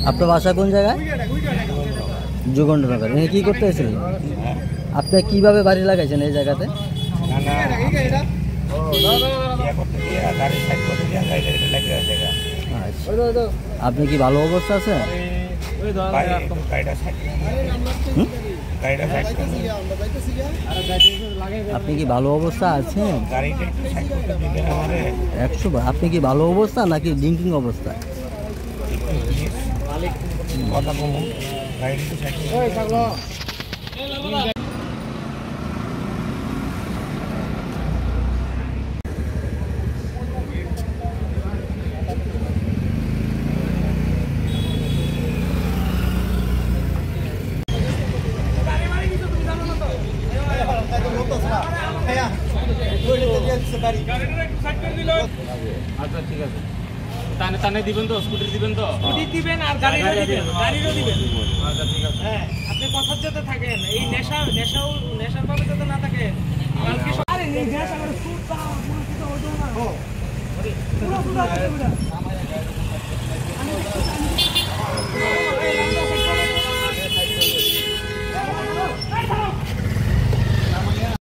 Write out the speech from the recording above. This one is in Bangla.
আপনার বাসা কোন জায়গায়? যুগন্ডনগর। কি করতে এসেছিলেন আপনি? কিভাবে বাড়ি লাগাইছেন এই জায়গাতে? আপনি কি ভালো অবস্থা আছেন? আপনি কি ভালো অবস্থা আছেন? 100 আপনি কি ভালো অবস্থা নাকি ড্রিঙ্কিং অবস্থা? আচ্ছা ঠিক আছে, টানে দিবেন তো? স্কুটি দিবেন তো? স্কুটি দিবেন আর গাড়িও দিবেন। আচ্ছা ঠিক আছে। হ্যাঁ, আপনি কথার যাতে থাকেন, এই নেশার ভাবে যাতে না থাকেন। কালকে আরে নেশা করে সুদ দাও, পুরো সুদ দাও না।